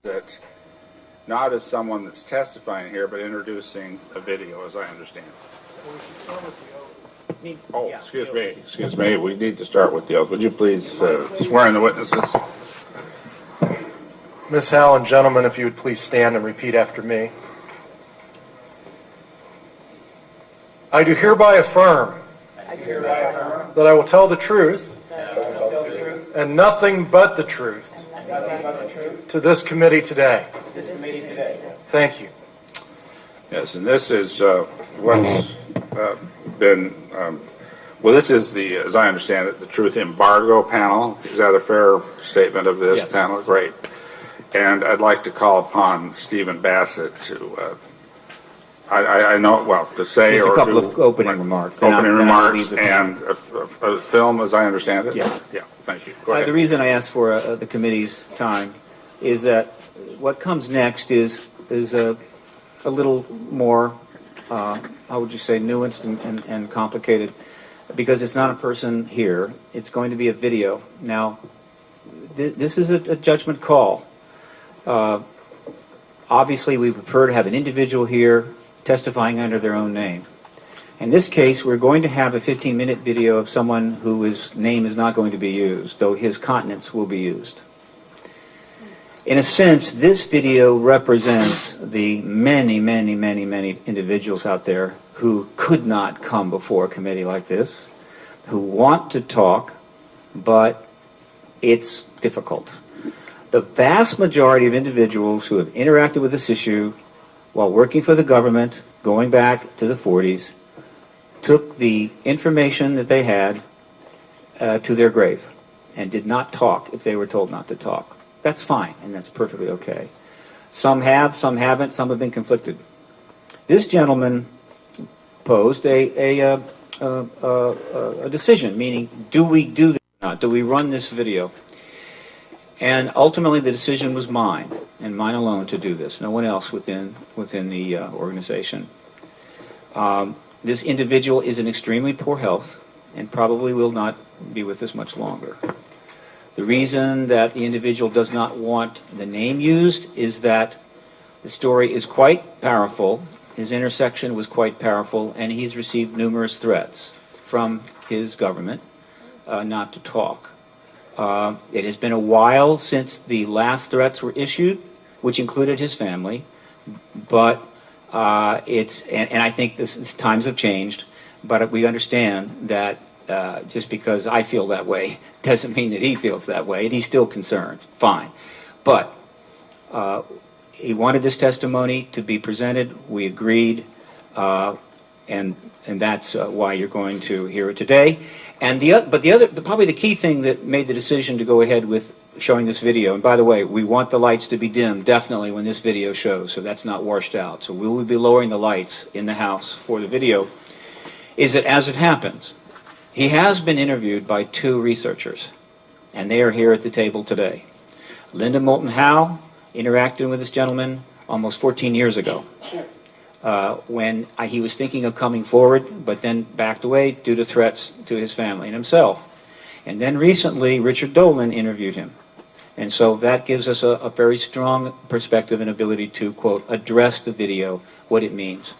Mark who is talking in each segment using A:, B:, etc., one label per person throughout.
A: that not as someone that's testifying here, but introducing a video, as I understand it. Oh, excuse me. We need to start with the oath. Would you please swear in the witnesses?
B: Ms. Howell and gentlemen, if you would please stand and repeat after me. I do hereby affirm that I will tell the truth and nothing but the truth to this committee today. Thank you.
A: Yes, and this is what's been, well, this is the, as I understand it, the Truth Embargo panel. Is that a fair statement of this panel? Great. And I'd like to call upon Stephen Bassett to, I know, well, to say
C: just
A: or
C: a couple
A: do
C: of opening remarks.
A: Opening remarks and a film, as I understand it?
C: Yeah.
A: Yeah, thank you. Go ahead.
C: The reason I asked for the committee's time is that what comes next is a little more, how would you say, nuanced and complicated, because it's not a person here. It's going to be a video. Now, this is a judgment call. Obviously, we prefer to have an individual here testifying under their own name. In this case, we're going to have a 15-minute video of someone whose name is not going to be used, though his countenance will be used. In a sense, this video represents the many, many, many, many individuals out there who could not come before a committee like this, who want to talk, but it's difficult. The vast majority of individuals who have interacted with this issue while working for the government, going back to the 40s, took the information that they had to their grave and did not talk if they were told not to talk. That's fine, and that's perfectly okay. Some have, some haven't, some have been conflicted. This gentleman posed a decision, meaning, do we do this or not? Do we run this video? And ultimately, the decision was mine, and mine alone, to do this. No one else within the organization. This individual is in extremely poor health and probably will not be with us much longer. The reason that the individual does not want the name used is that the story is quite powerful, his intersection was quite powerful, and he's received numerous threats from his government not to talk. It has been a while since the last threats were issued, which included his family, but and I think times have changed, but we understand that just because I feel that way doesn't mean that he feels that way, and he's still concerned. Fine. But he wanted this testimony to be presented. We agreed, and that's why you're going to hear it today. And probably the key thing that made the decision to go ahead with showing this video, and by the way, we want the lights to be dimmed definitely when this video shows, so that's not washed out. So we will be lowering the lights in the house for the video, is that as it happens, he has been interviewed by 2 researchers, and they are here at the table today. Linda Moulton Howe interacted with this gentleman almost 14 years ago when he was thinking of coming forward, but then backed away due to threats to his family and himself. And then recently, Richard Dolan interviewed him. And so that gives us a very strong perspective and ability to, quote, address the video, what it means.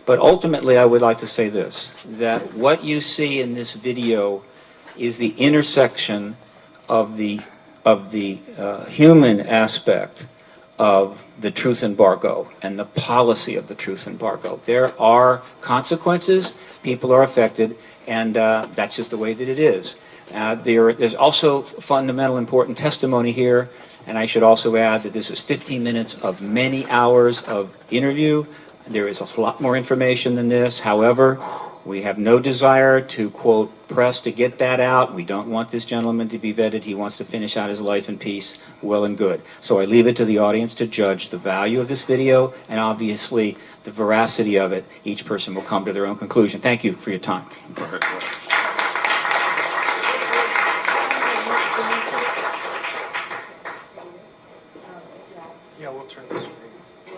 C: But ultimately, I would like to say this, that what you see in this video is the intersection of the human aspect of the truth embargo and the policy of the truth embargo. There are consequences, people are affected, and that's just the way that it is. There's also fundamental important testimony here, and I should also add that this is 15 minutes of many hours of interview. There is a lot more information than this. However, we have no desire to, quote, press to get that out. We don't want this gentleman to be vetted. He wants to finish out his life in peace, well and good. So I leave it to the audience to judge the value of this video and obviously the veracity of it. Each person will come to their own conclusion. Thank you for your time.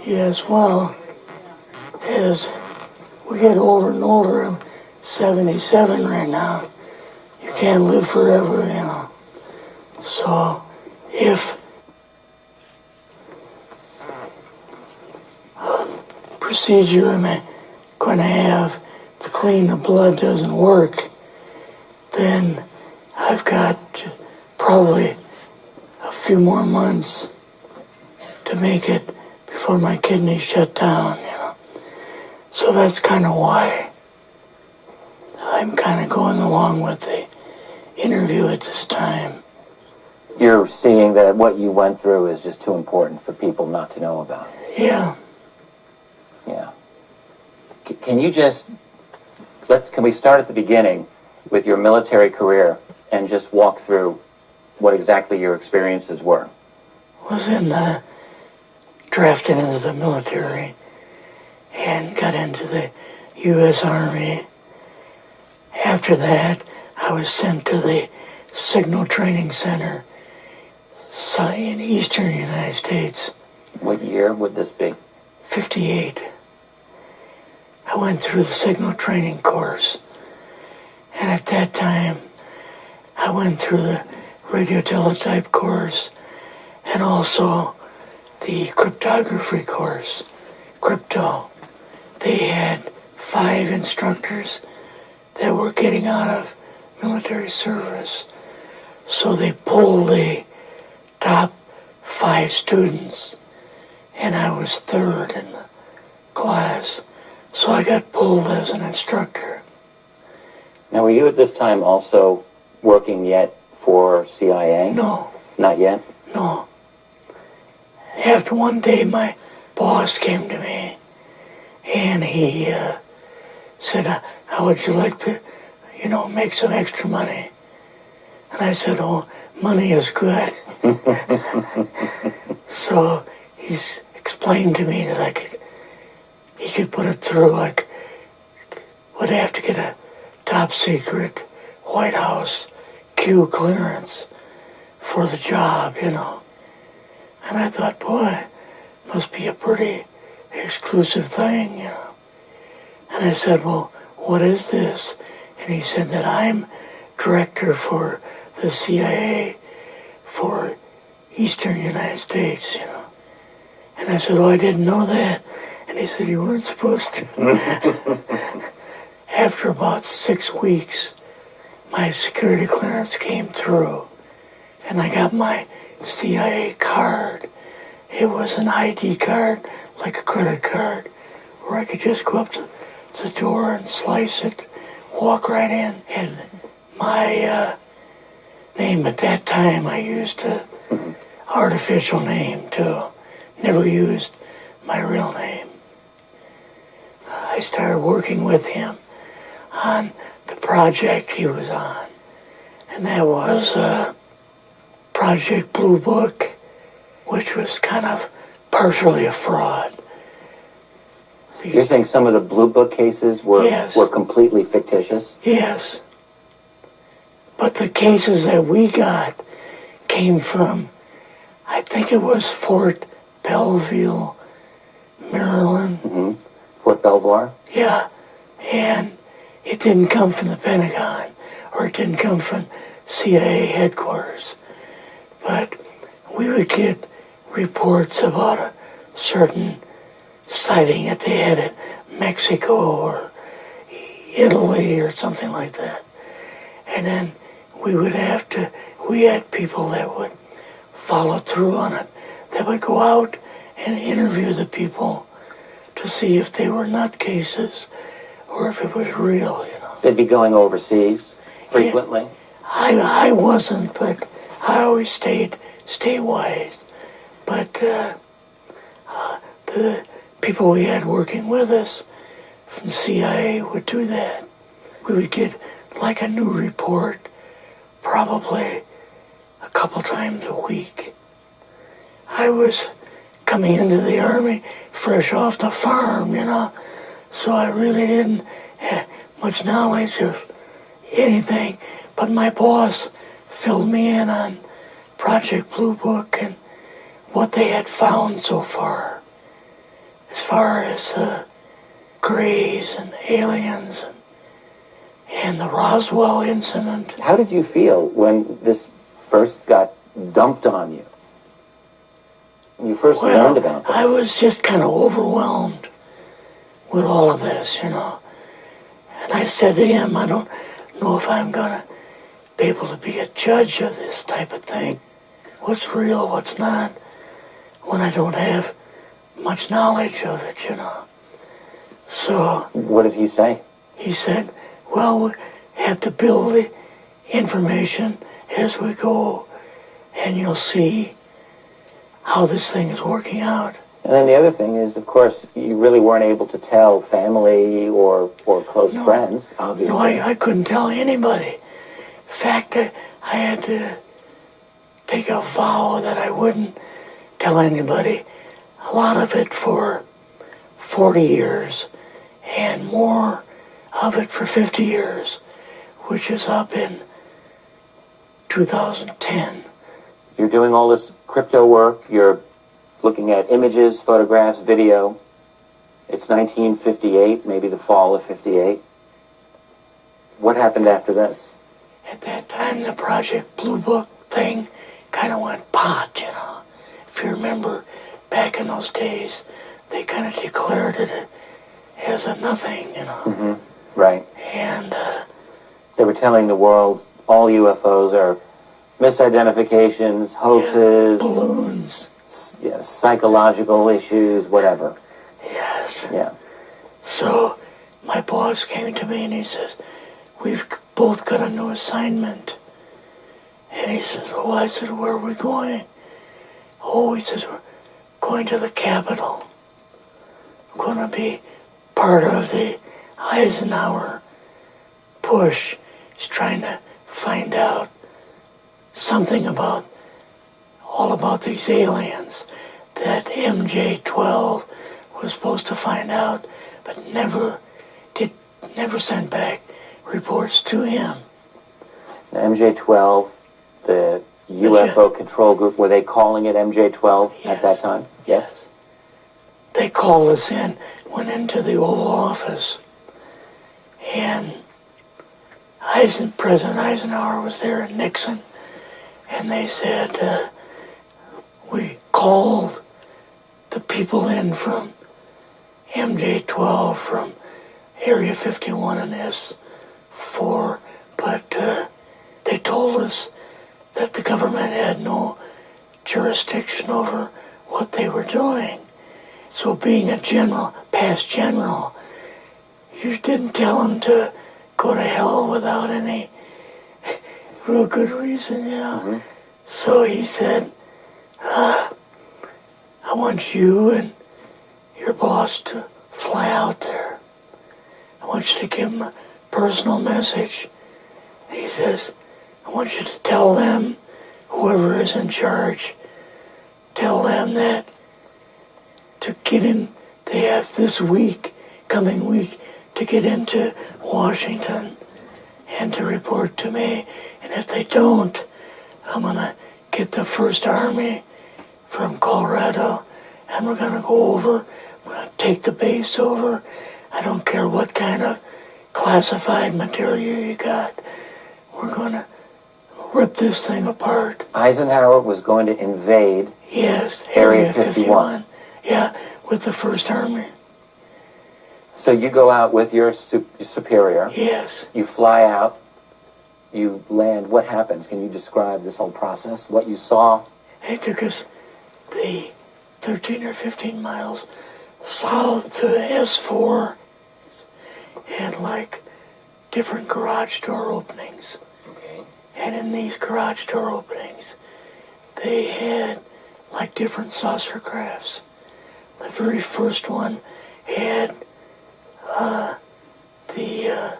D: Yes, well, as we get older and older, I'm 77 right now. You can't live forever, you know. So if procedure am I going to have to clean the blood doesn't work, then I've got probably a few more months to make it before my kidneys shut down, you know. So that's kind of why I'm kind of going along with the interview at this time.
E: You're seeing that what you went through is just too important for people not to know about.
D: Yeah.
E: Yeah. Can you just, can we start at the beginning with your military career and just walk through what exactly your experiences were?
D: Was drafted into the military and got into the U.S. Army. After that, I was sent to the Signal Training Center in eastern United States.
E: What year would this be?
D: 58. I went through the Signal Training course. And at that time, I went through the radio teletype course and also the cryptography course, crypto. They had 5 instructors that were getting out of military service. So they pulled the top 5 students, and I was 3rd in the class. So I got pulled as an instructor.
E: Now, were you at this time also working yet for CIA?
D: No,
E: Not yet?
D: no. After one day, my boss came to me, and he said, how would you like to, make some extra money? And I said, oh, money is good. So he's explained to me that he could put it through, would have to get a top secret White House Q clearance for the job, And I thought, boy, must be a pretty exclusive thing, And I said, well, what is this? And he said that I'm director for the CIA for Eastern United States, And I said, oh, I didn't know that. And he said, you weren't supposed to. After about 6 weeks, my security clearance came through, and I got my CIA card. It was an ID card, like a credit card, where I could just go up to the door and slice it, walk right in. And my name at that time, I used an artificial name too. Never used my real name. I started working with him on the project he was on. And that was Project Blue Book, which was kind of partially a fraud.
E: You're saying some of the Blue Book cases were,
D: Yes.
E: were completely fictitious?
D: Yes. But the cases that we got came from, I think it was Fort Belvoir, Maryland.
E: Fort Belvoir?
D: Yeah. And it didn't come from the Pentagon, or it didn't come from CIA headquarters. But we would get reports about a certain sighting that they had in Mexico or Italy or something like that. And then we had people that would follow through on it, that would go out and interview the people to see if they were nutcases or if it was real,
E: So they'd be going overseas frequently?
D: I wasn't, but I always stayed statewide. But the people we had working with us from the CIA would do that. We would get like a new report probably a couple times a week. I was coming into the Army fresh off the farm, so I really didn't have much knowledge of anything. But my boss filled me in on Project Blue Book and what they had found so far. As far as Greys and aliens and the Roswell incident.
E: How did you feel when this first got dumped on you? When you first learned about this?
D: I was just kind of overwhelmed. with all of this, And I said to him, I don't know if I'm going to be able to be a judge of this type of thing. What's real, what's not, when I don't have much knowledge of it, So
E: What did he say?
D: he said, well, we have to build the information as we go, and you'll see how this thing is working out.
E: And then the other thing is, of course, you really weren't able to tell family or close friends, obviously.
D: No, I couldn't tell anybody. In fact, I had to take a vow that I wouldn't tell anybody. A lot of it for 40 years, and more of it for 50 years, which is up in 2010.
E: You're doing all this crypto work. You're looking at images, photographs, video. It's 1958, maybe the fall of 58. What happened after this?
D: At that time, the Project Blue Book thing kind of went pot, If you remember, back in those days, they kind of declared it as a nothing,
E: Right.
D: And
E: They were telling the world all UFOs are misidentifications, hoaxes,
D: balloons,
E: psychological issues, whatever.
D: yes.
E: Yeah.
D: So my boss came to me and he says, we've both got a new assignment. And he says, oh, I said, where are we going? Oh, he says, we're going to the Capitol. We're going to be part of the Eisenhower push. He's trying to find out something about all about these aliens that MJ-12 was supposed to find out, but never sent back reports to him.
E: The MJ-12, the UFO control group, were they calling it MJ-12 at that time? Yes.
D: They called us in, went into the Oval Office, and President Eisenhower was there and Nixon, and they said, we called the people in from MJ-12 from Area 51 and S4, but they told us that the government had no jurisdiction over what they were doing. So being a general, past general, you didn't tell them to go to hell without any real good reason,
E: Mm-hmm.
D: So he said, I want you and your boss to fly out there. I want you to give them a personal message. And he says, I want you to tell them, whoever is in charge, tell them that to get in, they have this week, coming week, to get into Washington and to report to me. And if they don't, I'm going to get the First Army from Colorado, and we're going to go over, we're going to take the base over. I don't care what kind of classified material you got. We're going to rip this thing apart.
E: Eisenhower was going to invade
D: Yes,
E: Area 51.
D: Yeah, with the First Army.
E: So you go out with your superior.
D: Yes.
E: You fly out. You land. What happens? Can you describe this whole process? What you saw?
D: They took us the 13 or 15 miles south to S4 and like different garage door openings.
E: Okay.
D: And in these garage door openings, they had like different saucer crafts. The very first one had the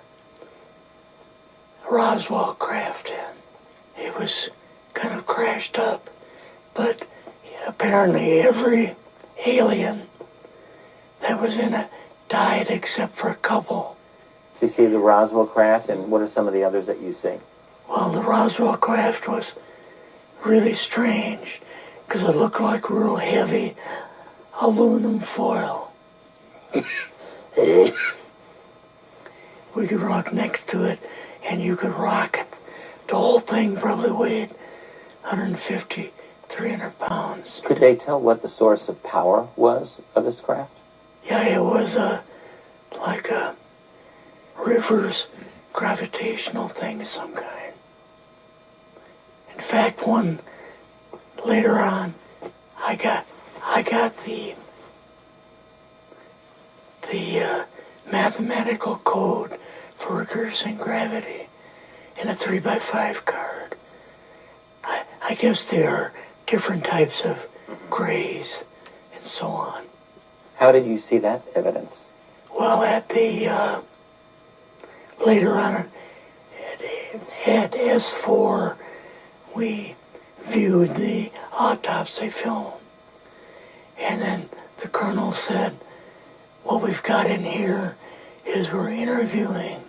D: Roswell craft in. It was kind of crashed up, but apparently every alien that was in it died except for a couple.
E: So you see the Roswell craft, and what are some of the others that you see?
D: Well, the Roswell craft was really strange because it looked like real heavy aluminum foil. We could rock next to it, and you could rock it. The whole thing probably weighed 150, 300 pounds.
E: Could they tell what the source of power was of this craft?
D: Yeah, it was a like a reverse gravitational thing of some kind. In fact, one later on, I got the mathematical code for reversing gravity in a 3x5 card. I guess there are different types of grays and so on.
E: How did you see that evidence?
D: Well, at the later on at S4, we viewed the autopsy film, and then the colonel said, "What we've got in here is we're interviewing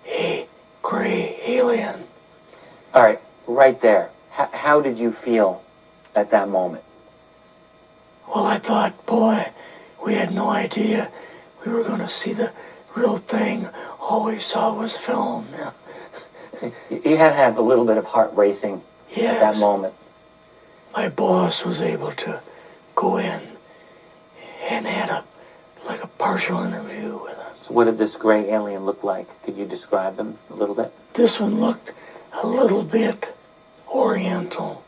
D: a gray alien."
E: All right, right there. How did you feel at that moment?
D: Well, I thought, boy, we had no idea we were going to see the real thing. All we saw was film.
E: You had to have a little bit of heart racing at that
D: Yes.
E: moment.
D: My boss was able to go in and had a partial interview with us.
E: So what did this gray alien look like? Could you describe him a little bit?
D: This one looked a little bit oriental.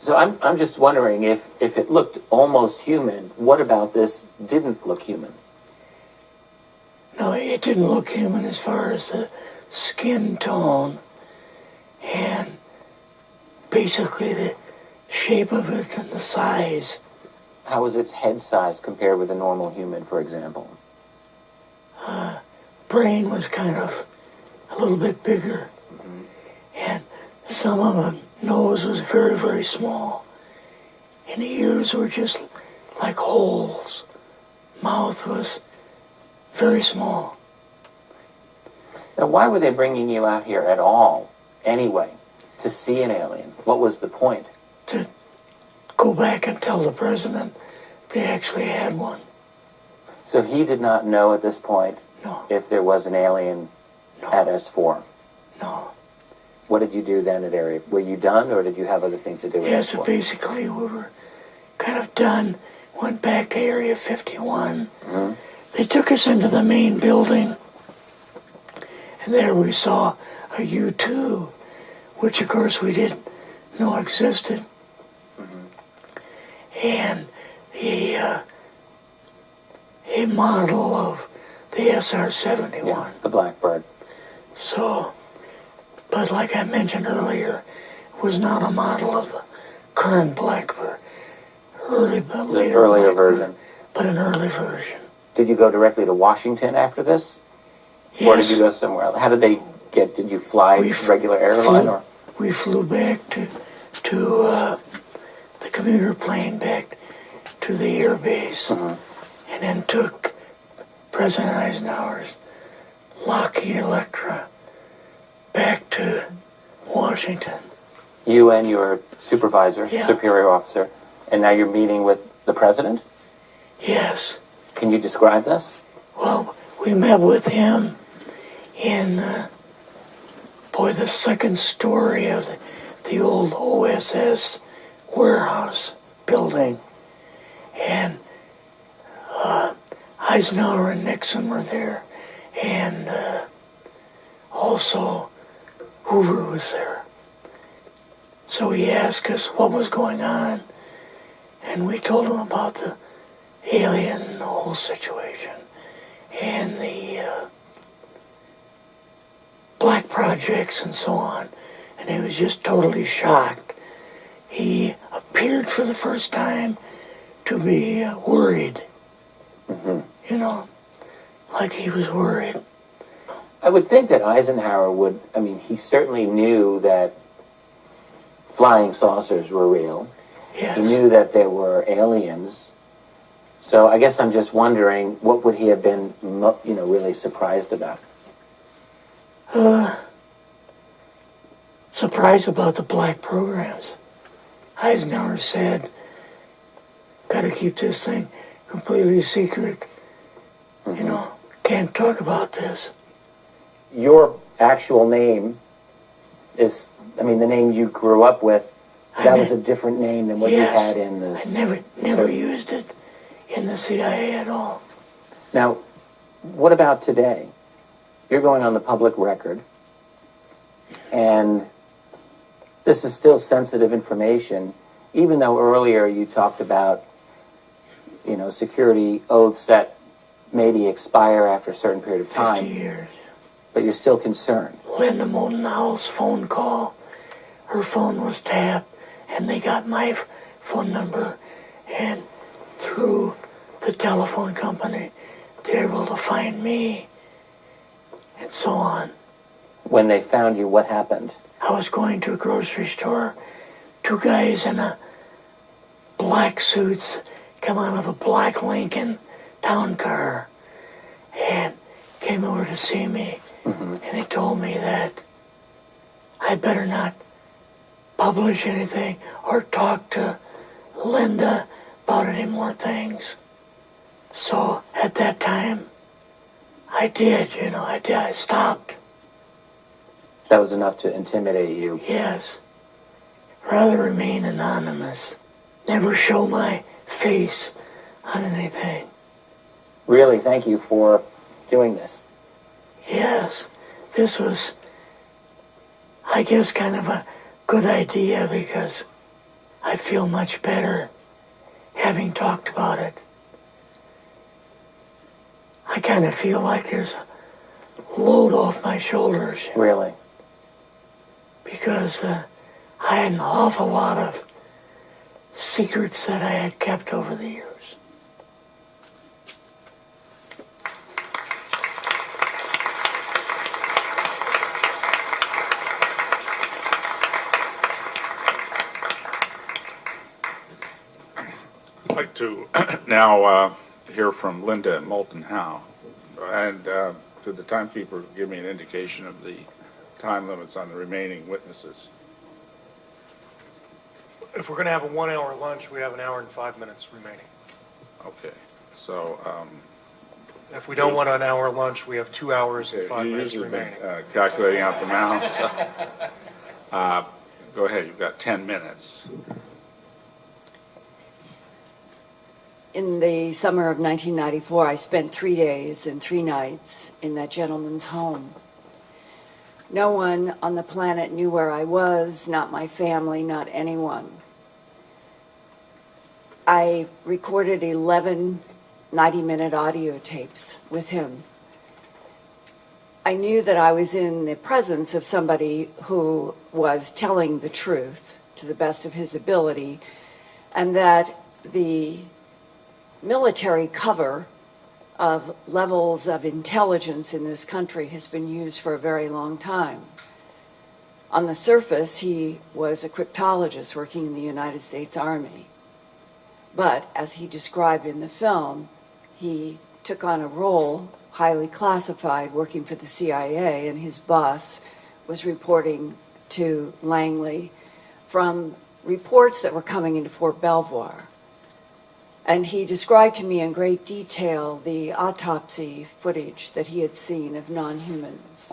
E: So I'm just wondering if it looked almost human, what about this didn't look human?
D: No, it didn't look human as far as the skin tone and basically the shape of it and the size.
E: How was its head size compared with a normal human, for example?
D: Brain was kind of a little bit bigger. And some of the nose was very, very small. And the ears were just like holes. Mouth was very small.
E: Now, why were they bringing you out here at all, anyway, to see an alien? What was the point?
D: To go back and tell the president they actually had one.
E: So he did not know at this point
D: No,
E: if there was an alien at S4.
D: no.
E: What did you do then at Area? Were you done, or did you have other things to do with
D: Yeah, so
E: S4?
D: basically we were kind of done. Went back to Area 51. They took us into the main building. And there we saw a U-2, which of course we didn't know existed. And a model of the SR-71.
E: Yeah, the Blackbird.
D: So, but like I mentioned earlier, it was not a model of the current Blackbird.
E: It's an earlier version.
D: But an early version.
E: Did you go directly to Washington after this?
D: Yes.
E: Or did you go somewhere else? How did they get, did you fly regular airline or?
D: We flew back to the commuter plane back to the air base, and then took President Eisenhower's Lockheed Electra back to Washington.
E: You and your supervisor,
D: Yeah.
E: superior officer, and now you're meeting with the president?
D: Yes.
E: Can you describe this?
D: Well, we met with him in, the second story of the old OSS warehouse building. And Eisenhower and Nixon were there. And also Hoover was there. So he asked us what was going on. And we told him about the alien and the whole situation. And the black projects and so on. And he was just totally shocked. He appeared for the first time to be worried. You know, like he was worried.
E: I would think that Eisenhower would, I mean, he certainly knew that flying saucers were real.
D: Yes.
E: He knew that there were aliens. So I guess I'm just wondering, what would he have been, really surprised about?
D: Surprised about the black programs. Eisenhower said, gotta keep this thing completely secret. You know, can't talk about this.
E: Your actual name is, the name you grew up with, that was a different name than what you
D: Yes.
E: had in the...
D: I never used it in the CIA at all.
E: Now, what about today? You're going on the public record, and this is still sensitive information, even though earlier you talked about, security oaths that maybe expire after a certain period of
D: 50
E: time,
D: years.
E: but you're still concerned.
D: Linda Motenau's phone call, her phone was tapped, and they got my phone number, and through the telephone company, they're able to find me, and so on.
E: When they found you, what happened?
D: I was going to a grocery store. Two guys in a black suits come out of a black Lincoln town car and came over to see me. And they told me that I better not publish anything or talk to Linda about any more things. So at that time, I did, I stopped.
E: That was enough to intimidate you.
D: Yes. Rather remain anonymous. Never show my face on anything.
E: Really, thank you for doing this.
D: Yes. This was, I guess, kind of a good idea because I feel much better having talked about it. I kind of feel like there's a load off my shoulders
E: Really.
D: because I had an awful lot of secrets that I had kept over the years.
A: I'd like to now hear from Linda and Moulton Howe. And could the timekeeper give me an indication of the time limits on the remaining witnesses?
B: If we're going to have a 1 hour lunch, we have an hour and 5 minutes remaining.
A: Okay, so
B: If we don't want an hour lunch, we have 2 hours and 5
A: you
B: minutes
A: usually been
B: remaining.
A: calculating out the amounts. Go ahead, you've got 10 minutes.
F: In the summer of 1994, I spent 3 days and 3 nights in that gentleman's home. No one on the planet knew where I was, not my family, not anyone. I recorded 11 90-minute audio tapes with him. I knew that I was in the presence of somebody who was telling the truth to the best of his ability, and that the military cover of levels of intelligence in this country has been used for a very long time. On the surface, he was a cryptologist working in the United States Army. But as he described in the film, he took on a role, highly classified, working for the CIA, and his boss was reporting to Langley from reports that were coming into Fort Belvoir. And he described to me in great detail the autopsy footage that he had seen of non-humans,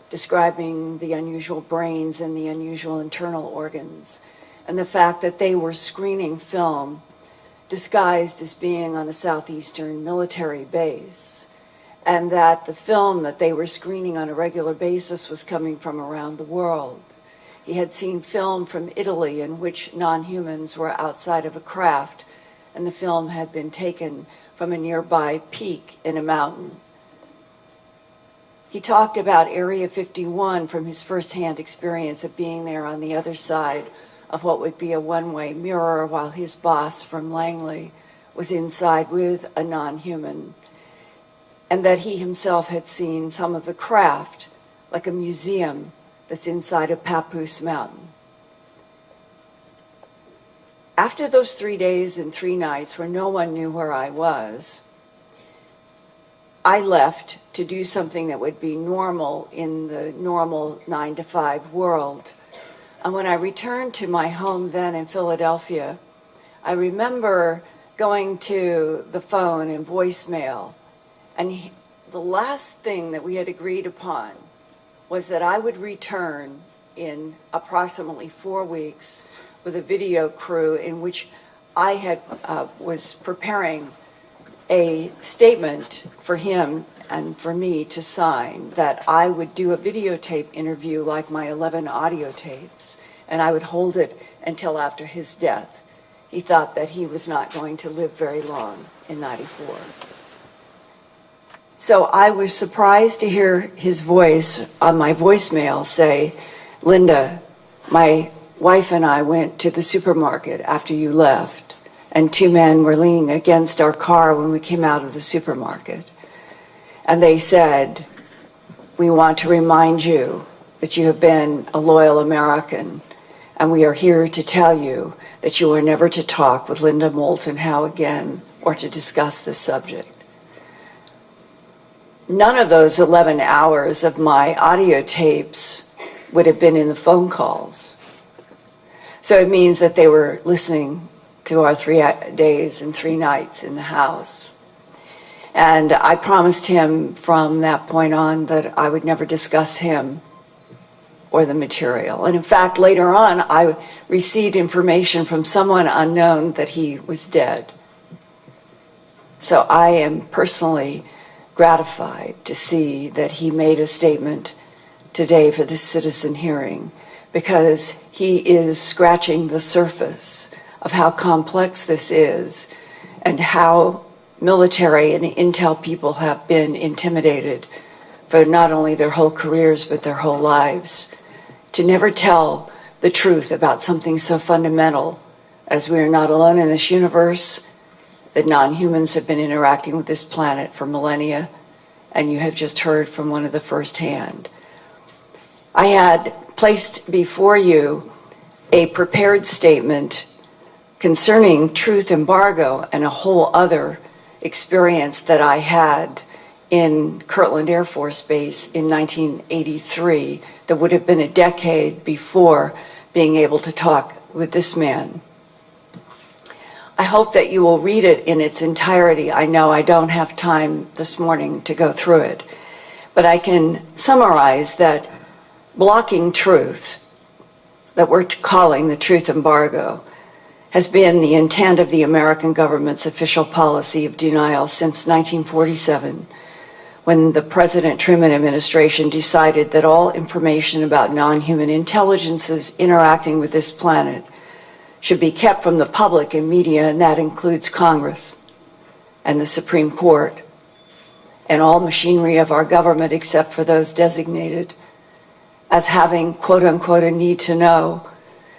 F: describing the unusual brains and the unusual internal organs, and the fact that they were screening film disguised as being on a southeastern military base, and that the film that they were screening on a regular basis was coming from around the world. He had seen film from Italy in which non-humans were outside of a craft, and the film had been taken from a nearby peak in a mountain. He talked about Area 51 from his firsthand experience of being there on the other side of what would be a one-way mirror while his boss from Langley was inside with a non-human, and that he himself had seen some of the craft, like a museum that's inside of Papoose Mountain. After those 3 days and 3 nights where no one knew where I was, I left to do something that would be normal in the normal 9-to-5 world. And when I returned to my home then in Philadelphia, I remember going to the phone and voicemail, and the last thing that we had agreed upon was that I would return in approximately 4 weeks with a video crew in which I was preparing a statement for him and for me to sign that I would do a videotape interview like my 11 audio tapes, and I would hold it until after his death. He thought that he was not going to live very long in '94. So I was surprised to hear his voice on my voicemail say, "Linda, my wife and I went to the supermarket after you left, and two men were leaning against our car when we came out of the supermarket. And they said, 'We want to remind you that you have been a loyal American, and we are here to tell you that you are never to talk with Linda Moulton Howe again or to discuss this subject.'" None of those 11 hours of my audio tapes would have been in the phone calls. So it means that they were listening to our 3 days and 3 nights in the house. And I promised him from that point on that I would never discuss him or the material. And in fact, later on, I received information from someone unknown that he was dead. So I am personally gratified to see that he made a statement today for this citizen hearing, because he is scratching the surface of how complex this is and how military and intel people have been intimidated for not only their whole careers but their whole lives to never tell the truth about something so fundamental as we are not alone in this universe, that non-humans have been interacting with this planet for millennia, and you have just heard from one of the firsthand. I had placed before you a prepared statement concerning truth embargo and a whole other experience that I had in Kirtland Air Force Base in 1983 that would have been a decade before being able to talk with this man. I hope that you will read it in its entirety. I know I don't have time this morning to go through it, but I can summarize that blocking truth, that we're calling the truth embargo, has been the intent of the American government's official policy of denial since 1947, when the President Truman administration decided that all information about non-human intelligences interacting with this planet should be kept from the public and media, and that includes Congress and the Supreme Court and all machinery of our government except for those designated as having, quote unquote, a need to know,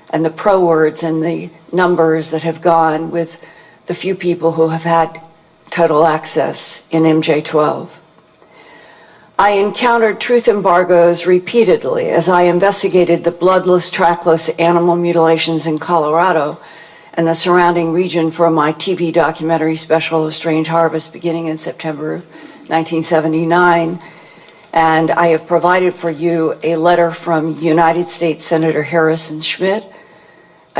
F: and the pro words and the numbers that have gone with the few people who have had total access in MJ-12. I encountered truth embargoes repeatedly as I investigated the bloodless, trackless animal mutilations in Colorado and the surrounding region for my TV documentary special, A Strange Harvest, beginning in September 1979. And I have provided for you a letter from United States Senator Harrison Schmitt,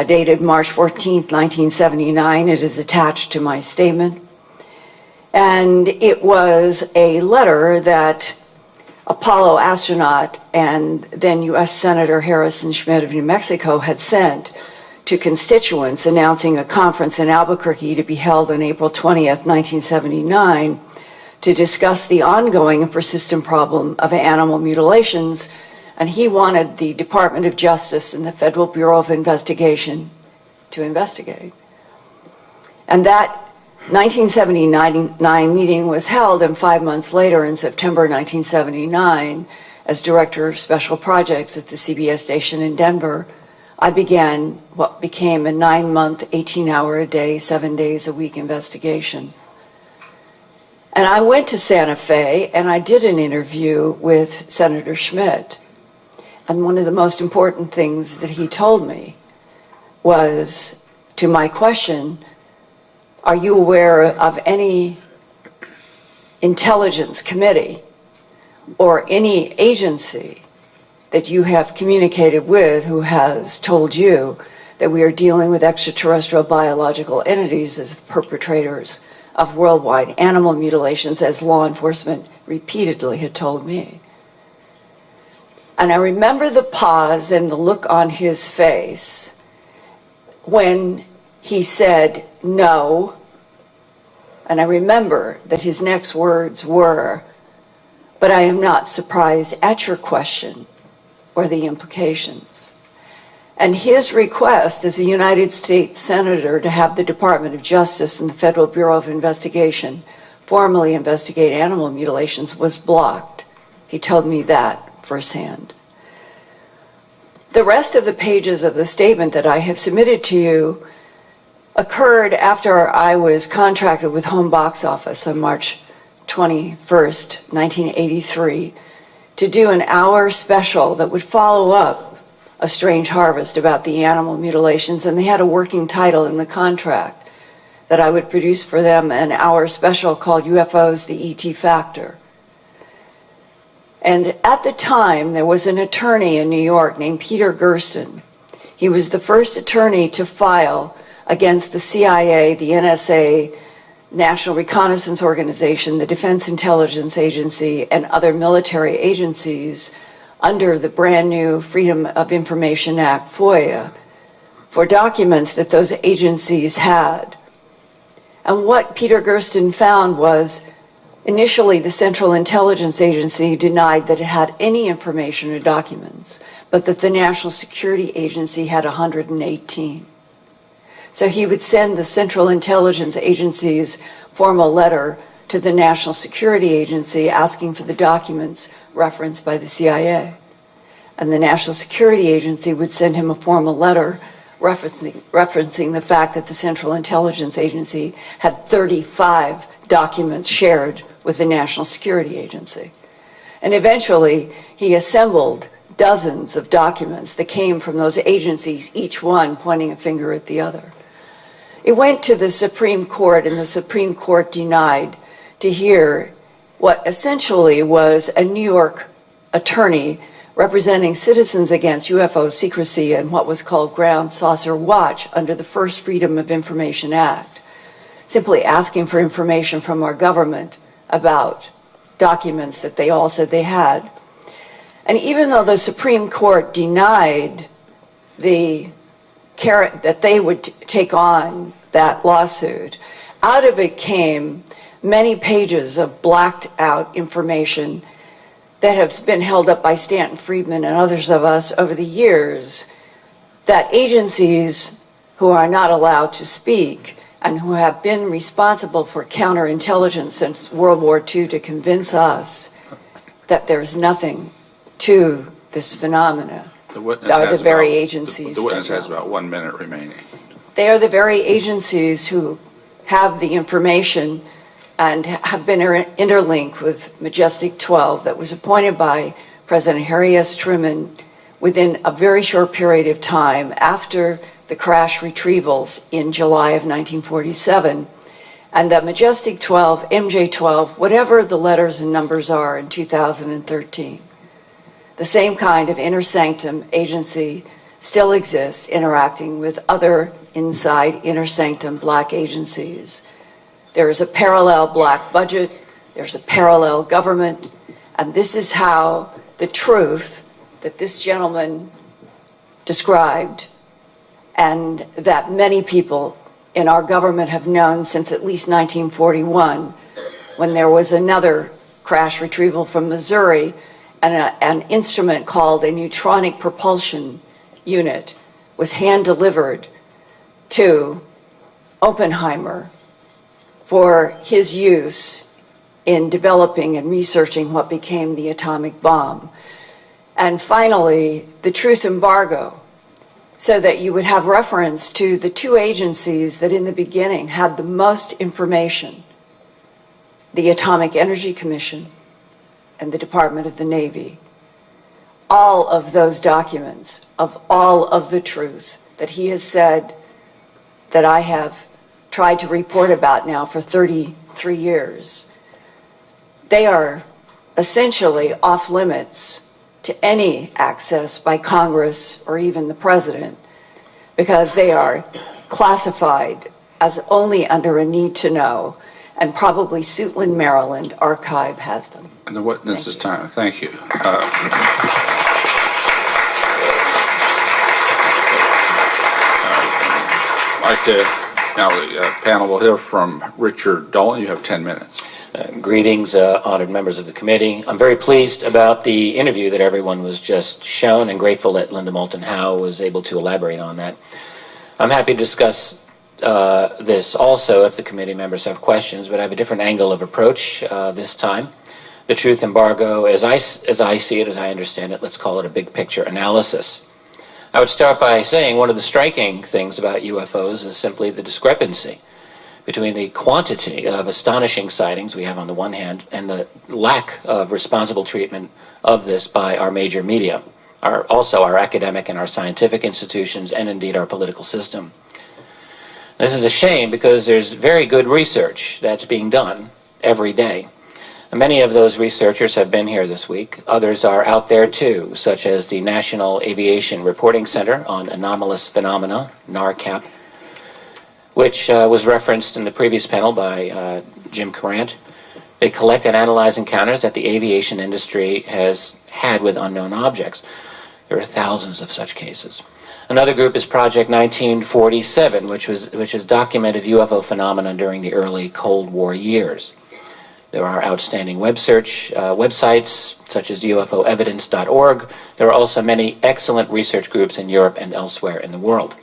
F: dated March 14th, 1979. It is attached to my statement. And it was a letter that Apollo astronaut and then U.S. Senator Harrison Schmitt of New Mexico had sent to constituents announcing a conference in Albuquerque to be held on April 20th, 1979, to discuss the ongoing and persistent problem of animal mutilations, and he wanted the Department of Justice and the Federal Bureau of Investigation to investigate. And that 1979 meeting was held, and 5 months later, in September 1979, as Director of Special Projects at the CBS station in Denver, I began what became a 9-month, 18-hour-a-day, 7 days a week investigation. And I went to Santa Fe and I did an interview with Senator Schmitt. And one of the most important things that he told me was, to my question, are you aware of any intelligence committee or any agency that you have communicated with who has told you that we are dealing with extraterrestrial biological entities as perpetrators of worldwide animal mutilations, as law enforcement repeatedly had told me? And I remember the pause and the look on his face when he said no, And I remember that his next words were, "But I am not surprised at your question or the implications." And his request as a United States Senator to have the Department of Justice and the Federal Bureau of Investigation formally investigate animal mutilations was blocked. He told me that firsthand. The rest of the pages of the statement that I have submitted to you occurred after I was contracted with Home Box Office on March 21st, 1983, to do an hour special that would follow up A Strange Harvest about the animal mutilations, and they had a working title in the contract that I would produce for them, an hour special called UFOs, the ET Factor. And at the time, there was an attorney in New York named Peter Gersten. He was the first attorney to file against the CIA, the NSA, National Reconnaissance Organization, the Defense Intelligence Agency, and other military agencies under the brand new Freedom of Information Act, FOIA, for documents that those agencies had. And what Peter Gersten found was, initially, the Central Intelligence Agency denied that it had any information or documents, but that the National Security Agency had 118. So he would send the Central Intelligence Agency's formal letter to the National Security Agency asking for the documents referenced by the CIA. And the National Security Agency would send him a formal letter referencing the fact that the Central Intelligence Agency had 35 documents shared with the National Security Agency. And eventually, he assembled dozens of documents that came from those agencies, each one pointing a finger at the other. It went to the Supreme Court, and the Supreme Court denied to hear what essentially was a New York attorney representing Citizens Against UFO Secrecy and what was called Ground Saucer Watch under the first Freedom of Information Act, simply asking for information from our government about documents that they all said they had. And even though the Supreme Court denied that they would take on that lawsuit, out of it came many pages of blacked out information that has been held up by Stanton Friedman and others of us over the years, that agencies who are not allowed to speak and who have been responsible for counterintelligence since World War II to convince us that there's nothing to this phenomena are the very agencies.
A: The witness has about 1 minute remaining.
F: They are the very agencies who have the information and have been interlinked with Majestic 12 that was appointed by President Harry S. Truman within a very short period of time after the crash retrievals in July of 1947. And that Majestic 12, MJ-12, whatever the letters and numbers are in 2013, the same kind of inner sanctum agency still exists interacting with other inside inner sanctum black agencies. There is a parallel black budget, there's a parallel government, and this is how the truth that this gentleman described and that many people in our government have known since at least 1941, when there was another crash retrieval from Missouri and an instrument called a neutronic propulsion unit was hand-delivered to Oppenheimer for his use in developing and researching what became the atomic bomb. And finally, the truth embargo, so that you would have reference to the two agencies that in the beginning had the most information, the Atomic Energy Commission and the Department of the Navy. All of those documents of all of the truth that he has said that I have tried to report about now for 33 years, they are essentially off limits to any access by Congress or even the president, because they are classified as only under a need to know, and probably Suitland, Maryland archive has them.
A: And the witness is time. Thank you. I'd like to Now, the panel will hear from Richard Dolan. You have 10 minutes.
E: Greetings, honored members of the committee. I'm very pleased about the interview that everyone was just shown and grateful that Linda Moulton Howe was able to elaborate on that. I'm happy to discuss this also if the committee members have questions, but I have a different angle of approach this time. The truth embargo, as I see it, as I understand it, let's call it a big picture analysis. I would start by saying one of the striking things about UFOs is simply the discrepancy between the quantity of astonishing sightings we have on the one hand and the lack of responsible treatment of this by our major media, also our academic and our scientific institutions, and indeed our political system. This is a shame because there's very good research that's being done every day. And many of those researchers have been here this week. Others are out there too, such as the National Aviation Reporting Center on Anomalous Phenomena, NARCAP, which was referenced in the previous panel by Jim Courant. They collect and analyze encounters that the aviation industry has had with unknown objects. There are thousands of such cases. Another group is Project 1947, which has documented UFO phenomena during the early Cold War years. There are outstanding websites such as UFOevidence.org. There are also many excellent research groups in Europe and elsewhere in the world.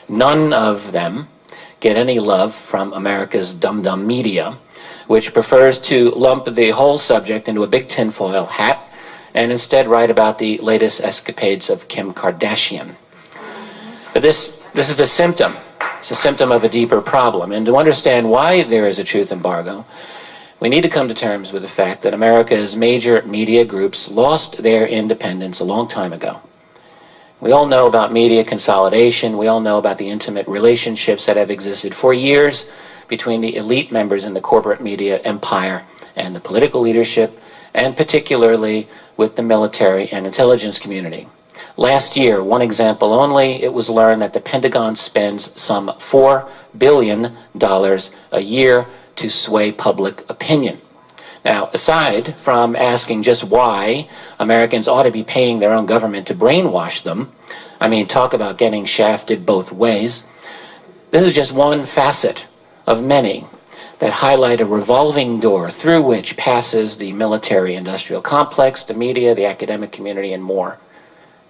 E: None of them get any love from America's dum-dum media, which prefers to lump the whole subject into a big tinfoil hat and instead write about the latest escapades of Kim Kardashian. But this is a symptom. It's a symptom of a deeper problem. And to understand why there is a truth embargo, we need to come to terms with the fact that America's major media groups lost their independence a long time ago. We all know about media consolidation. We all know about the intimate relationships that have existed for years between the elite members in the corporate media empire and the political leadership, and particularly with the military and intelligence community. Last year, one example only, it was learned that the Pentagon spends some $4 billion a year to sway public opinion. Now, aside from asking just why Americans ought to be paying their own government to brainwash them, I mean, talk about getting shafted both ways, this is just one facet of many that highlight a revolving door through which passes the military-industrial complex, the media, the academic community, and more.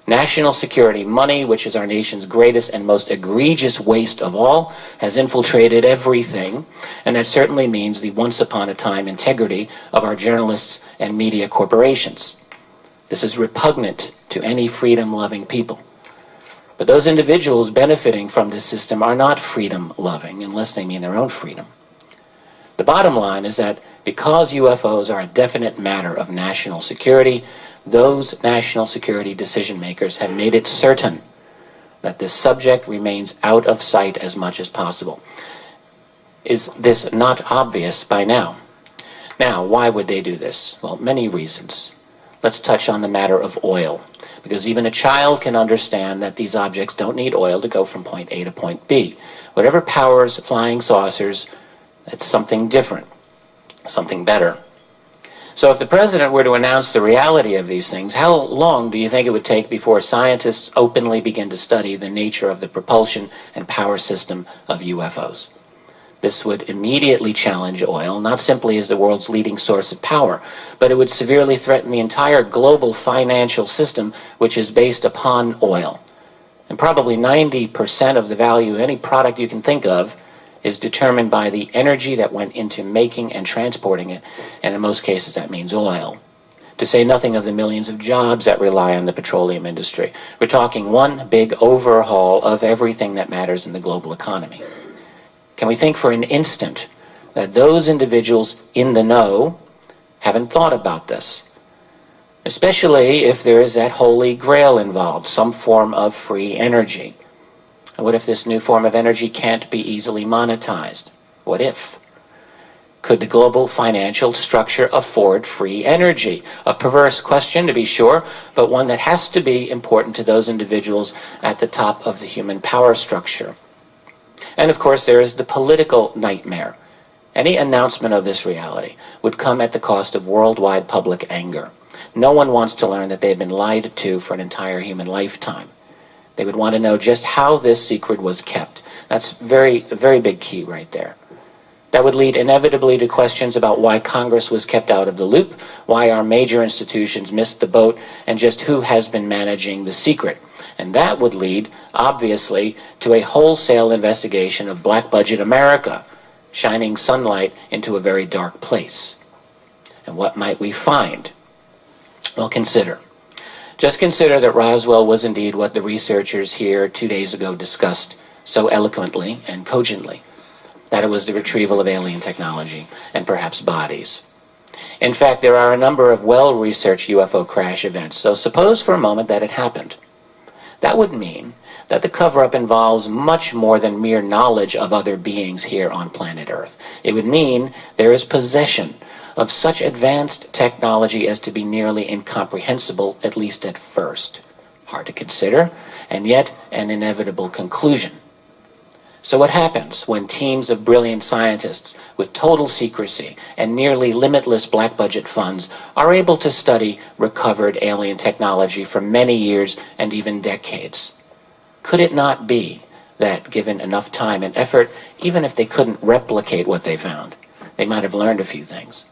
E: National security money, which is our nation's greatest and most egregious waste of all, has infiltrated everything, and that certainly means the once-upon-a-time integrity of our journalists and media corporations. This is repugnant to any freedom-loving people. But those individuals benefiting from this system are not freedom-loving, unless they mean their own freedom. The bottom line is that because UFOs are a definite matter of national security, those national security decision makers have made it certain that this subject remains out of sight as much as possible. Is this not obvious by now? Now, why would they do this? Well, many reasons. Let's touch on the matter of oil, because even a child can understand that these objects don't need oil to go from point A to point B. Whatever powers flying saucers, it's something different, something better. So if the president were to announce the reality of these things, how long do you think it would take before scientists openly begin to study the nature of the propulsion and power system of UFOs? This would immediately challenge oil, not simply as the world's leading source of power, but it would severely threaten the entire global financial system, which is based upon oil. And probably 90% of the value of any product you can think of is determined by the energy that went into making and transporting it, and in most cases that means oil. To say nothing of the millions of jobs that rely on the petroleum industry. We're talking one big overhaul of everything that matters in the global economy. Can we think for an instant that those individuals in the know haven't thought about this? Especially if there is that holy grail involved, some form of free energy. And what if this new form of energy can't be easily monetized? What if? Could the global financial structure afford free energy? A perverse question, to be sure, but one that has to be important to those individuals at the top of the human power structure. And of course, there is the political nightmare. Any announcement of this reality would come at the cost of worldwide public anger. No one wants to learn that they have been lied to for an entire human lifetime.
G: They would want to know just how this secret was kept. That's a very big key right there. That would lead inevitably to questions about why Congress was kept out of the loop, why our major institutions missed the boat, and just who has been managing the secret. And that would lead, obviously, to a wholesale investigation of Black Budget America, shining sunlight into a very dark place. And what might we find? Well, just consider that Roswell was indeed what the researchers here 2 days ago discussed so eloquently and cogently, that it was the retrieval of alien technology and perhaps bodies. In fact, there are a number of well-researched UFO crash events, so suppose for a moment that it happened. That would mean that the cover-up involves much more than mere knowledge of other beings here on planet Earth. It would mean there is possession of such advanced technology as to be nearly incomprehensible, at least at first. Hard to consider, and yet an inevitable conclusion. So what happens when teams of brilliant scientists with total secrecy and nearly limitless black budget funds are able to study recovered alien technology for many years and even decades? Could it not be that, given enough time and effort, even if they couldn't replicate what they found, they might have learned a few things?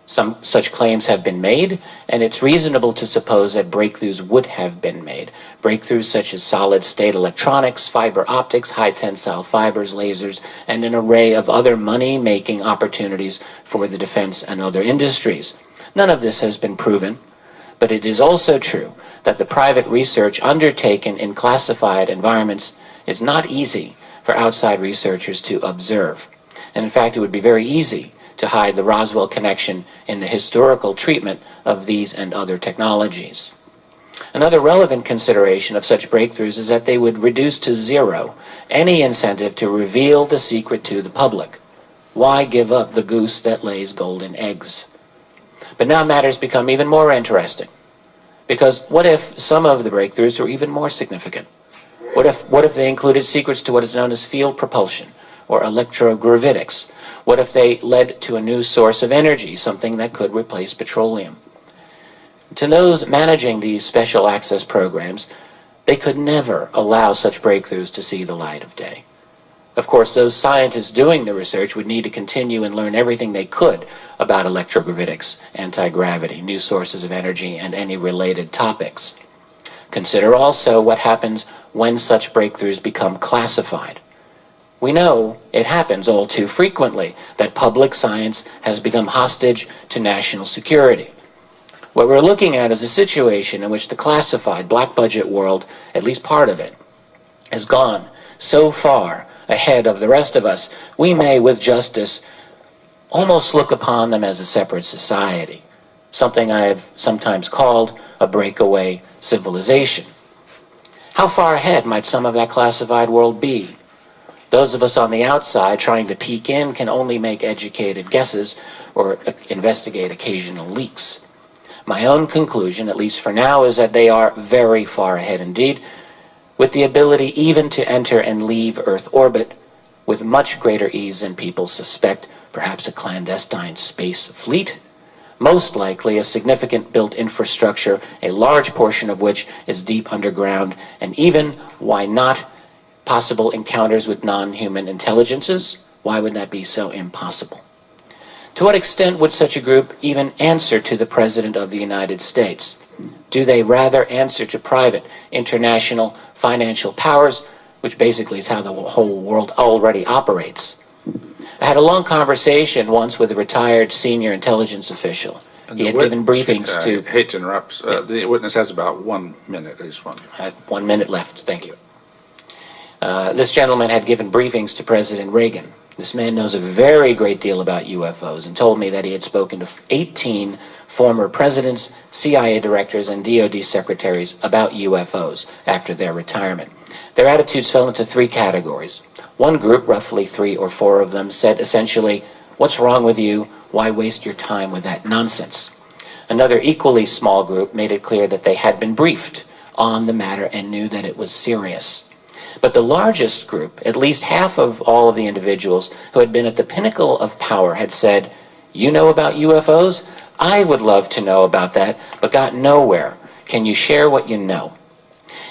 G: Some such claims have been made, and it's reasonable to suppose that breakthroughs would have been made. Breakthroughs such as solid-state electronics, fiber optics, high-tensile fibers, lasers, and an array of other money-making opportunities for the defense and other industries. None of this has been proven, but it is also true that the private research undertaken in classified environments is not easy for outside researchers to observe. And in fact, it would be very easy to hide the Roswell connection in the historical treatment of these and other technologies. Another relevant consideration of such breakthroughs is that they would reduce to zero any incentive to reveal the secret to the public. Why give up the goose that lays golden eggs? But now matters become even more interesting. Because what if some of the breakthroughs were even more significant? What if they included secrets to what is known as field propulsion or electrogravitics? What if they led to a new source of energy, something that could replace petroleum? To those managing these special access programs, they could never allow such breakthroughs to see the light of day. Of course, those scientists doing the research would need to continue and learn everything they could about electrogravitics, anti-gravity, new sources of energy, and any related topics. Consider also what happens when such breakthroughs become classified. We know it happens all too frequently that public science has become hostage to national security. What we're looking at is a situation in which the classified black budget world, at least part of it, has gone so far ahead of the rest of us, we may, with justice, almost look upon them as a separate society, something I've sometimes called a breakaway civilization. How far ahead might some of that classified world be? Those of us on the outside trying to peek in can only make educated guesses or investigate occasional leaks. My own conclusion, at least for now, is that they are very far ahead indeed, with the ability even to enter and leave Earth orbit with much greater ease than people suspect, perhaps a clandestine space fleet, most likely a significant built infrastructure, a large portion of which is deep underground, and even, why not, possible encounters with non-human intelligences. Why would that be so impossible? To what extent would such a group even answer to the President of the United States? Do they rather answer to private, international, financial powers, which basically is how the whole world already operates? I had a long conversation once with a retired senior intelligence official. He had given briefings to...
A: I hate to interrupt. The witness has about 1 minute. I just want...
G: I have 1 minute left. Thank you. This gentleman had given briefings to President Reagan. This man knows a very great deal about UFOs and told me that he had spoken to 18 former presidents, CIA directors, and DoD secretaries about UFOs after their retirement. Their attitudes fell into 3 categories. One group, roughly 3 or 4 of them, said essentially, "What's wrong with you? Why waste your time with that nonsense?" Another equally small group made it clear that they had been briefed on the matter and knew that it was serious. But the largest group, at least half of all of the individuals who had been at the pinnacle of power, had said, "You know about UFOs? I would love to know about that, but got nowhere. Can you share what you know?"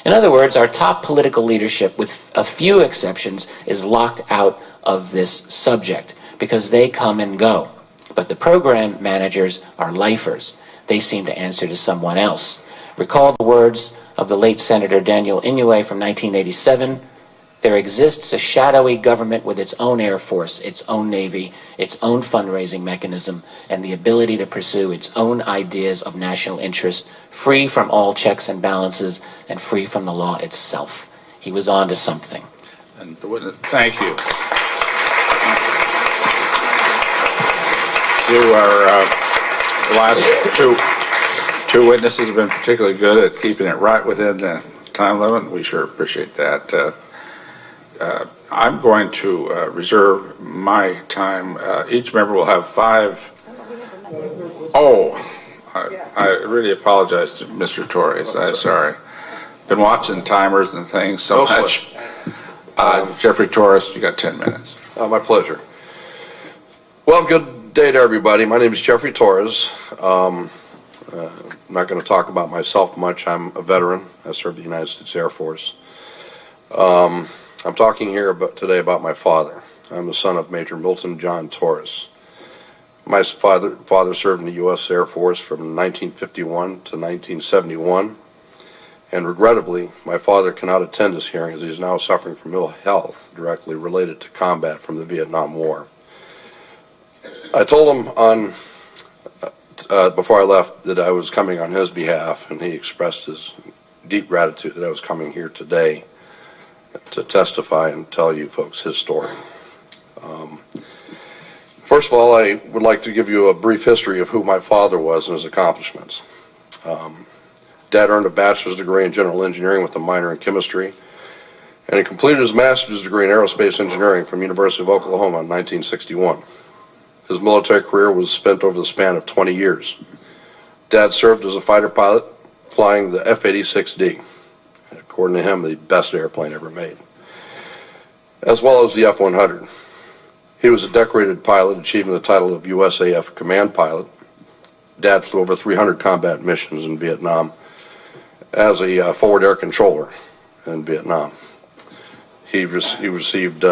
G: In other words, our top political leadership, with a few exceptions, is locked out of this subject because they come and go. But the program managers are lifers. They seem to answer to someone else. Recall the words of the late Senator Daniel Inouye from 1987. There exists a shadowy government with its own Air Force, its own Navy, its own fundraising mechanism, and the ability to pursue its own ideas of national interest, free from all checks and balances and free from the law itself. He was on to something.
A: And the witness, thank you. You are, the last two witnesses have been particularly good at keeping it right within the time limit. We sure appreciate that. I'm going to reserve my time. Each member will have 5. Oh, I really apologize to Mr. Torres. I'm sorry. Been watching timers and things so much. Jeffrey Torres, you got 10 minutes.
H: My pleasure. Well, good day to everybody. My name is Jeffrey Torres. I'm not going to talk about myself much. I'm a veteran. I served the United States Air Force. I'm talking here today about my father. I'm the son of Major Milton John Torres. My father served in the U.S. Air Force from 1951 to 1971, and regrettably, my father cannot attend this hearing as he is now suffering from ill health directly related to combat from the Vietnam War. I told him before I left that I was coming on his behalf, and he expressed his deep gratitude that I was coming here today to testify and tell you folks his story. First of all, I would like to give you a brief history of who my father was and his accomplishments. Dad earned a bachelor's degree in general engineering with a minor in chemistry, and he completed his master's degree in aerospace engineering from University of Oklahoma in 1961. His military career was spent over the span of 20 years. Dad served as a fighter pilot, flying the F-86D, according to him, the best airplane ever made, as well as the F-100. He was a decorated pilot, achieving the title of USAF Command Pilot. Dad flew over 300 combat missions in Vietnam as a forward air controller in Vietnam. He received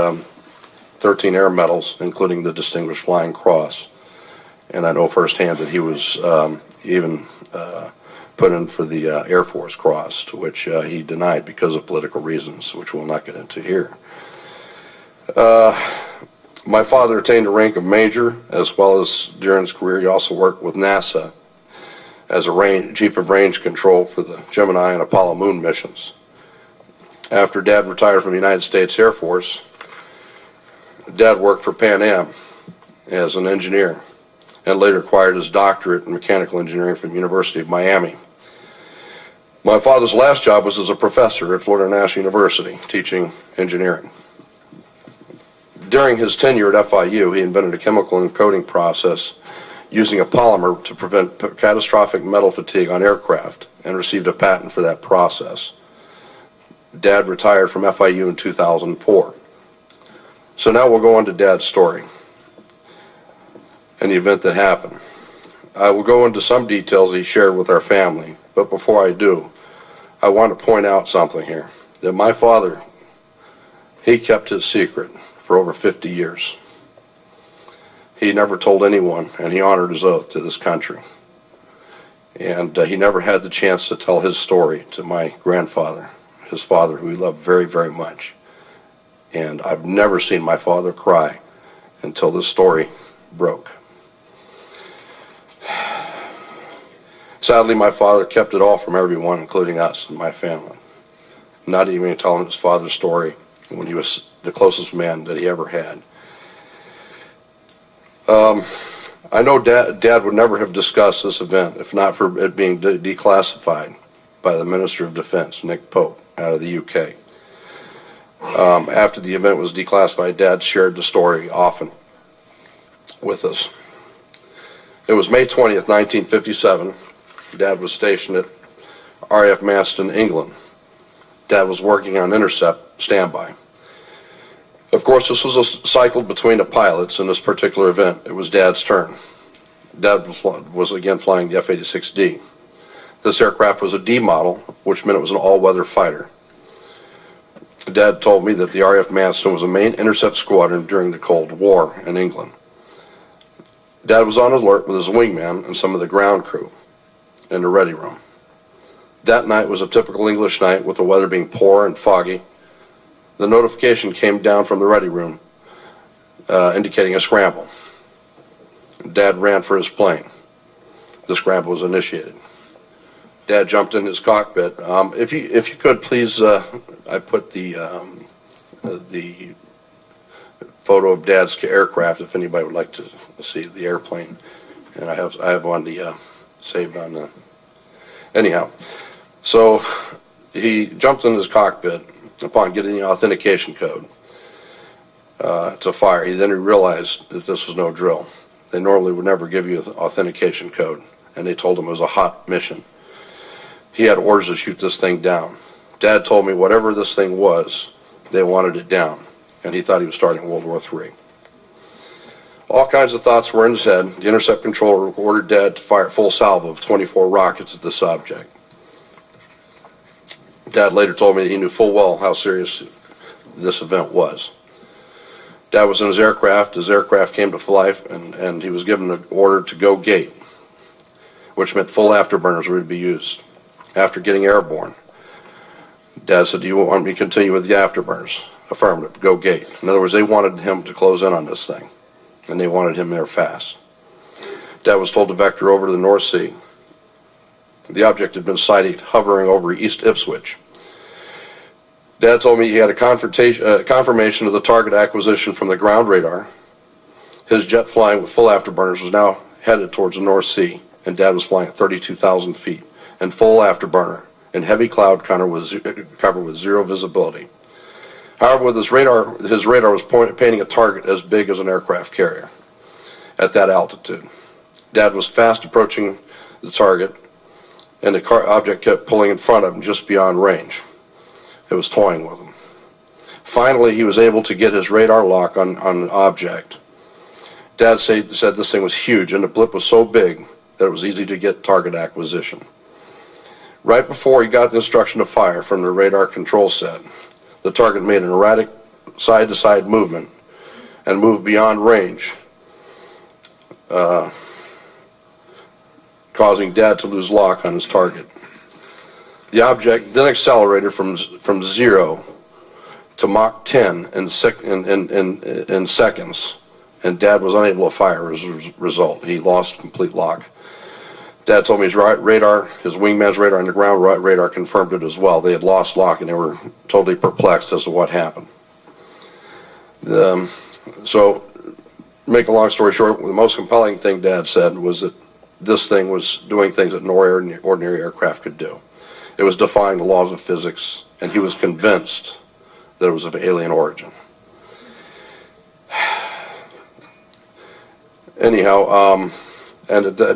H: 13 air medals, including the Distinguished Flying Cross. And I know firsthand that he was even put in for the Air Force Cross, to which he denied because of political reasons, which we'll not get into here. My father attained the rank of major, as well as during his career he also worked with NASA as a chief of range control for the Gemini and Apollo moon missions. After Dad retired from the United States Air Force, Dad worked for Pan Am as an engineer and later acquired his doctorate in mechanical engineering from the University of Miami. My father's last job was as a professor at Florida National University, teaching engineering. During his tenure at FIU, he invented a chemical encoding process using a polymer to prevent catastrophic metal fatigue on aircraft, and received a patent for that process. Dad retired from FIU in 2004. So now we'll go on to Dad's story and the event that happened. I will go into some details he shared with our family, but before I do, I want to point out something here, that my father, he kept his secret for over 50 years. He never told anyone, and he honored his oath to this country. And he never had the chance to tell his story to my grandfather, his father, who he loved very, very much. And I've never seen my father cry until this story broke. Sadly, my father kept it all from everyone, including us and my family. Not even telling his father's story when he was the closest man that he ever had. I know Dad would never have discussed this event if not for it being declassified by the Minister of Defense, Nick Pope, out of the UK. After the event was declassified, Dad shared the story often with us. It was May 20th, 1957. Dad was stationed at RAF Manston, England. Dad was working on intercept standby. Of course, this was a cycle between the pilots in this particular event. It was Dad's turn. Dad was again flying the F-86D. This aircraft was a D model, which meant it was an all-weather fighter. Dad told me that the RAF Manston was a main intercept squadron during the Cold War in England. Dad was on alert with his wingman and some of the ground crew in the ready room. That night was a typical English night with the weather being poor and foggy. The notification came down from the ready room indicating a scramble. Dad ran for his plane. The scramble was initiated. Dad jumped in his cockpit. If you could please, I put the photo of Dad's aircraft if anybody would like to see the airplane, and I have one saved on the. Anyhow, so he jumped in his cockpit upon getting the authentication code to fire. He then realized that this was no drill. They normally would never give you an authentication code, and they told him it was a hot mission. He had orders to shoot this thing down. Dad told me whatever this thing was, they wanted it down, and he thought he was starting World War III. All kinds of thoughts were in his head. The intercept controller ordered Dad to fire full salvo of 24 rockets at this object. Dad later told me that he knew full well how serious this event was. Dad was in his aircraft. His aircraft came to life, and he was given an order to go gate, which meant full afterburners were to be used. After getting airborne, Dad said, "Do you want me to continue with the afterburners?" Affirmative, go gate. In other words, they wanted him to close in on this thing, and they wanted him there fast. Dad was told to vector over to the North Sea. The object had been sighted hovering over East Ipswich. Dad told me he had a confirmation of the target acquisition from the ground radar. His jet flying with full afterburners was now headed towards the North Sea, and Dad was flying at 32,000 feet in full afterburner in heavy cloud cover with zero visibility. However, with his radar was painting a target as big as an aircraft carrier at that altitude. Dad was fast approaching the target, and the object kept pulling in front of him just beyond range. It was toying with him. Finally, he was able to get his radar lock on the object. Dad said this thing was huge, and the blip was so big that it was easy to get target acquisition. Right before he got the instruction to fire from the radar control set, the target made an erratic side-to-side movement and moved beyond range, causing Dad to lose lock on his target. The object then accelerated from 0 to Mach 10 in seconds, and Dad was unable to fire as a result. He lost complete lock. Dad told me his wingman's radar and the ground radar confirmed it as well. They had lost lock, and they were totally perplexed as to what happened. So, make a long story short, the most compelling thing Dad said was that this thing was doing things that no ordinary aircraft could do. It was defying the laws of physics, and he was convinced that it was of alien origin. Anyhow,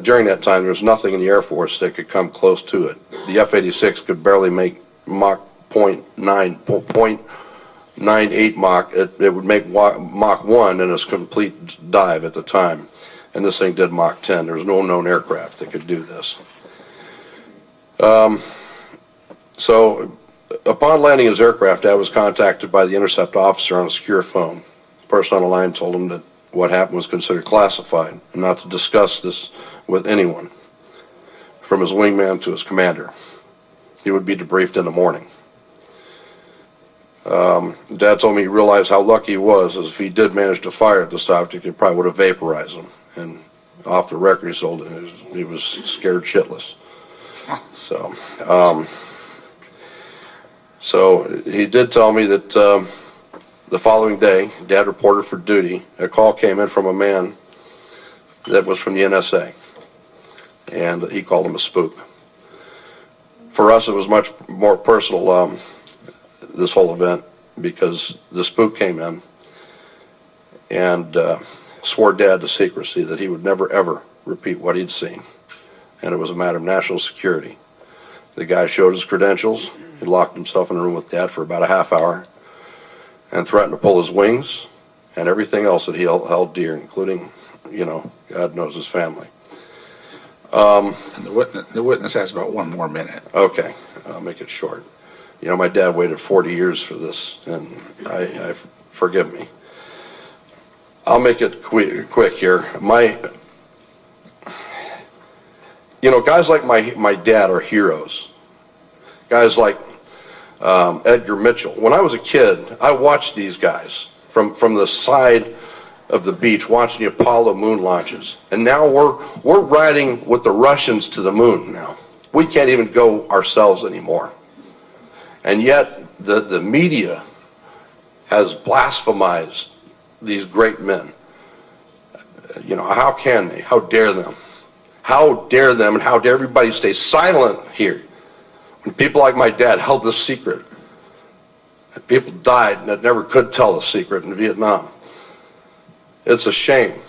H: during that time, there was nothing in the Air Force that could come close to it. The F-86 could barely make Mach 0.98 Mach. It would make Mach 1 in its complete dive at the time, and this thing did Mach 10. There was no known aircraft that could do this. So, upon landing his aircraft, Dad was contacted by the intercept officer on a secure phone. The person on the line told him that what happened was considered classified and not to discuss this with anyone, from his wingman to his commander. He would be debriefed in the morning. Dad told me he realized how lucky he was, as if he did manage to fire at this object, it probably would have vaporized him. And off the record, he was scared shitless. So he did tell me that the following day, Dad reported for duty. A call came in from a man that was from the NSA, and he called him a spook. For us, it was much more personal, this whole event, because the spook came in and swore Dad to secrecy, that he would never, ever repeat what he'd seen, and it was a matter of national security. The guy showed his credentials. He locked himself in a room with Dad for about a half hour and threatened to pull his wings and everything else that he held dear, including, God knows, his family.
A: And the witness has about 1 more minute.
H: Okay, I'll make it short. You know, my dad waited 40 years for this, and I forgive me. I'll make it quick here. Guys like my dad are heroes. Guys like Edgar Mitchell. When I was a kid, I watched these guys from the side of the beach, watching the Apollo moon launches. And now we're riding with the Russians to the moon now. We can't even go ourselves anymore. And yet the media has blasphemized these great men. How can they? How dare them? How dare them, and how dare everybody stay silent here when people like my dad held this secret? And people died that never could tell the secret in Vietnam. It's a shame.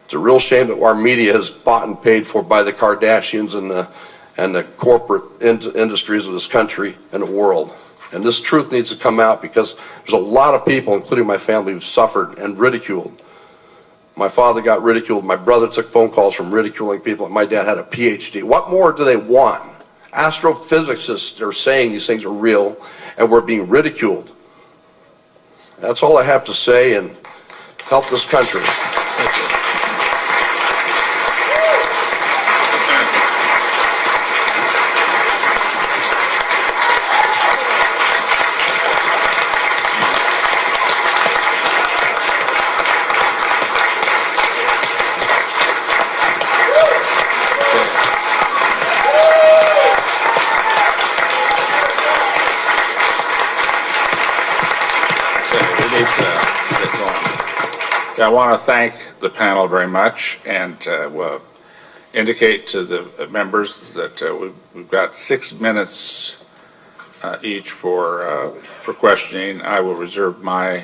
H: It's a real shame that our media is bought and paid for by the Kardashians and the corporate industries of this country and the world. And this truth needs to come out, because there's a lot of people, including my family, who suffered and ridiculed. My father got ridiculed. My brother took phone calls from ridiculing people. My dad had a PhD. What more do they want? Astrophysicists are saying these things are real, and we're being ridiculed. That's all I have to say, and help this country.
A: I want to thank the panel very much, and will indicate to the members that we've got 6 minutes each for questioning. I will reserve my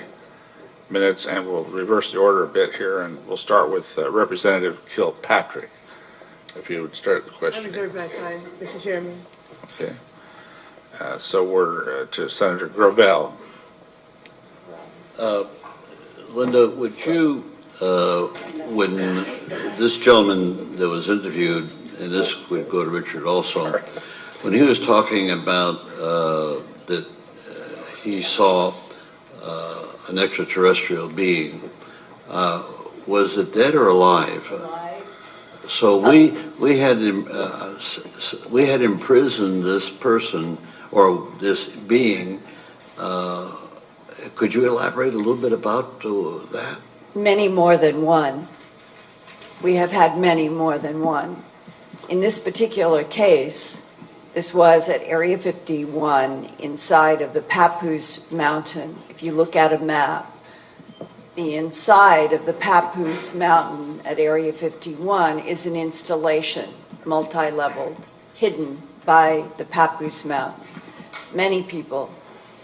A: minutes, and we'll reverse the order a bit here, and we'll start with Representative Kilpatrick. If you would start the question.
I: I reserve my time, Mr. Chairman.
A: Okay. So we're to Senator Gravel.
J: Linda, would you, when this gentleman that was interviewed, and this would go to Richard also, when he was talking about that he saw an extraterrestrial being, was it dead or alive? So we had imprisoned this person or this being. Could you elaborate a little bit about that?
F: Many more than one. We have had many more than one. In this particular case, this was at Area 51 inside of the Papoose Mountain. If you look at a map, the inside of the Papoose Mountain at Area 51 is an installation, multi-leveled, hidden by the Papoose Mountain. Many people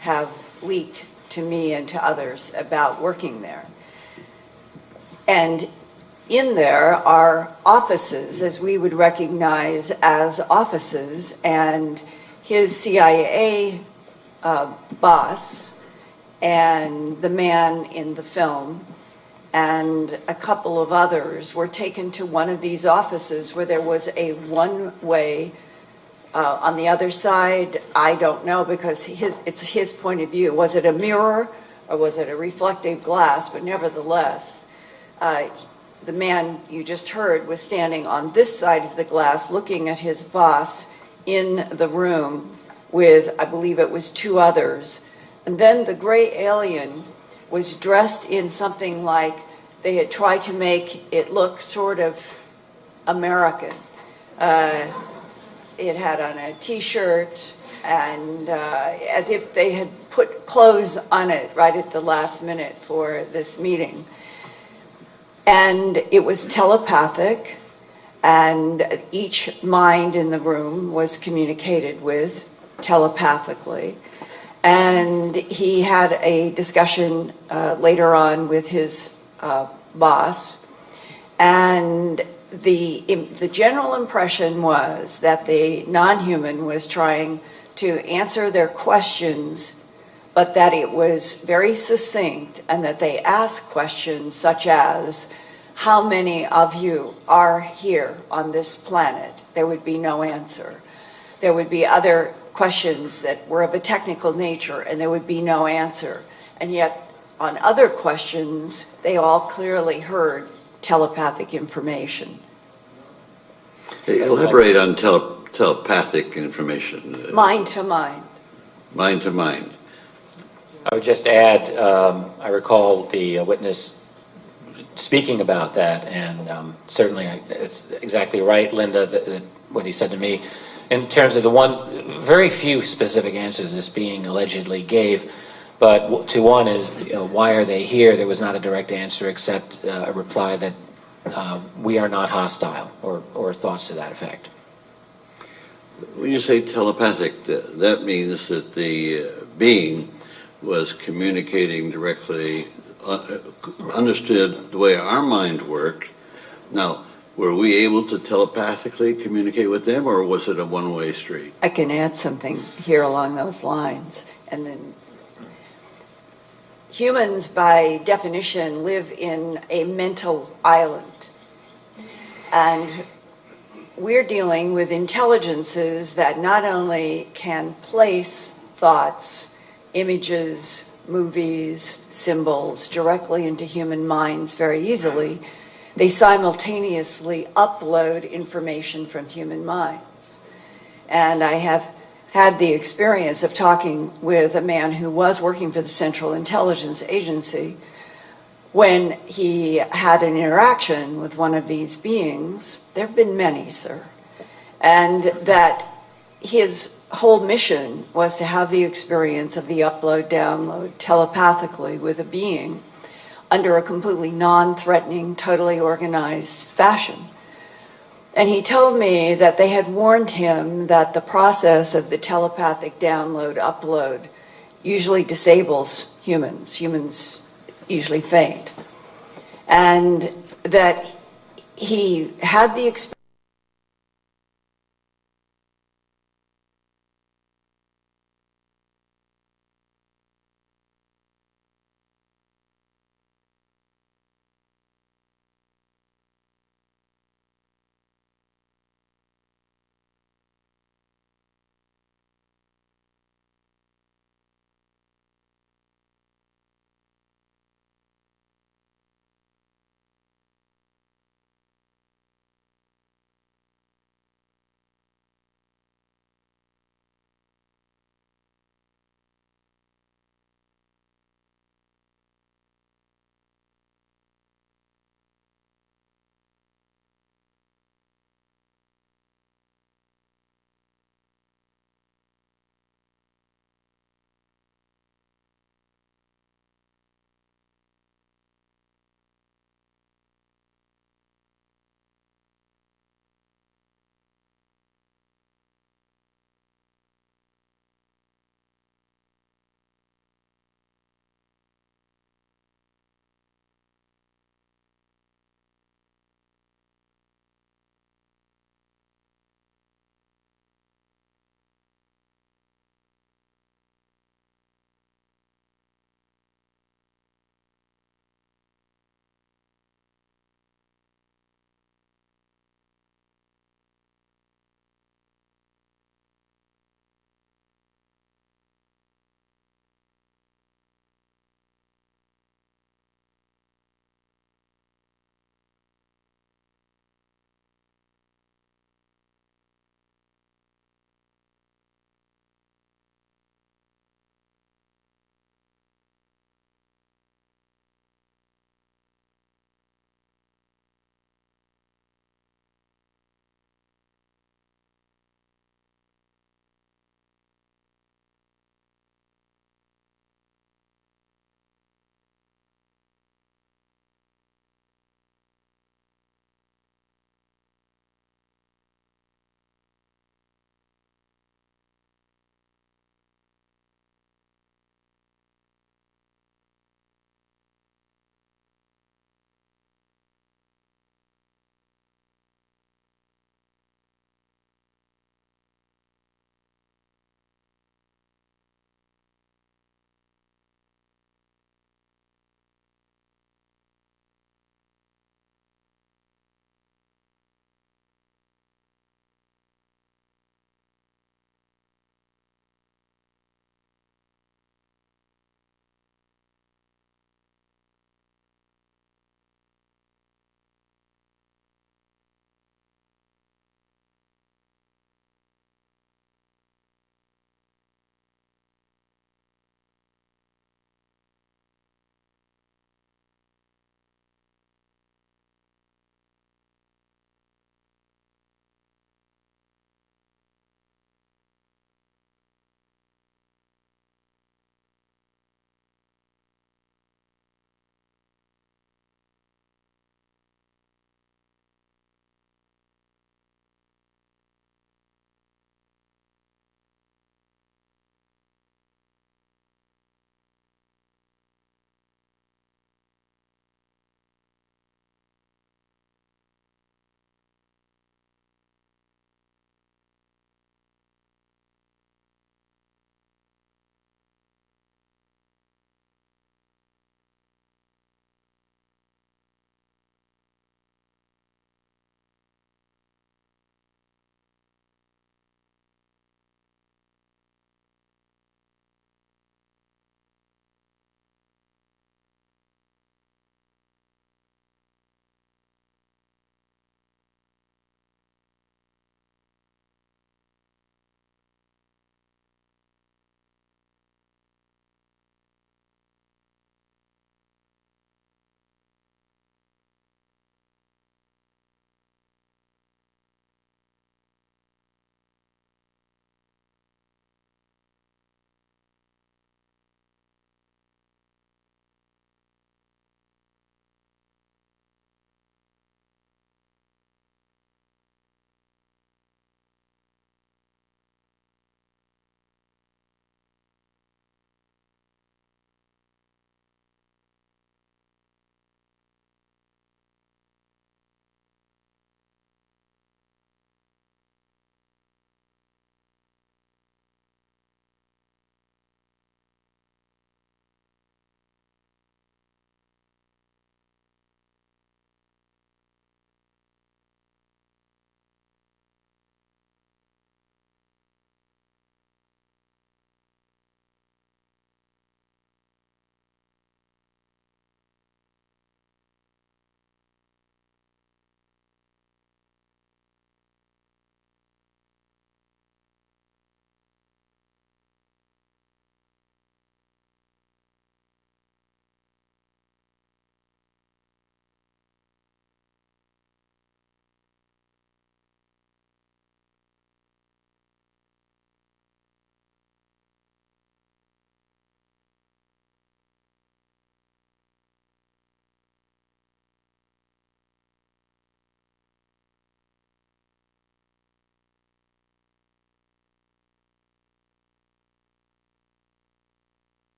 F: have leaked to me and to others about working there. And in there are offices, as we would recognize as offices, and his CIA boss and the man in the film and a couple of others were taken to one of these offices where there was a one-way. On the other side, I don't know, because it's his point of view. Was it a mirror or was it a reflective glass? But nevertheless, the man you just heard was standing on this side of the glass looking at his boss in the room with, I believe it was 2 others. And then the gray alien was dressed in something like they had tried to make it look sort of American. It had on a T-shirt, and as if they had put clothes on it right at the last minute for this meeting. And it was telepathic, and each mind in the room was communicated with telepathically. And he had a discussion later on with his boss, and the general impression was that the non-human was trying to answer their questions, but that it was very succinct, and that they asked questions such as, how many of you are here on this planet, there would be no answer. There would be other questions that were of a technical nature, and there would be no answer. And yet, on other questions, they all clearly heard telepathic information.
J: Elaborate on telepathic information.
F: Mind to mind.
J: Mind to mind.
G: I would just add, I recall the witness speaking about that, and certainly it's exactly right, Linda, that what he said to me. In terms of the one, very few specific answers this being allegedly gave, but to one is, why are they here? There was not a direct answer except a reply that we are not hostile, or thoughts to that effect.
J: When you say telepathic, that means that the being was communicating directly, understood the way our mind worked. Now, were we able to telepathically communicate with them, or was it a one-way street?
F: I can add something here along those lines. And then humans, by definition, live in a mental island. And we're dealing with intelligences that not only can place thoughts, images, movies, symbols directly into human minds very easily, they simultaneously upload information from human minds. And I have had the experience of talking with a man who was working for the Central Intelligence Agency when he had an interaction with one of these beings. There have been many, sir. And that his whole mission was to have the experience of the upload-download telepathically with a being under a completely non-threatening, totally organized fashion. And he told me that they had warned him that the process of the telepathic download, upload usually disables humans. Humans usually faint. And that he had the experience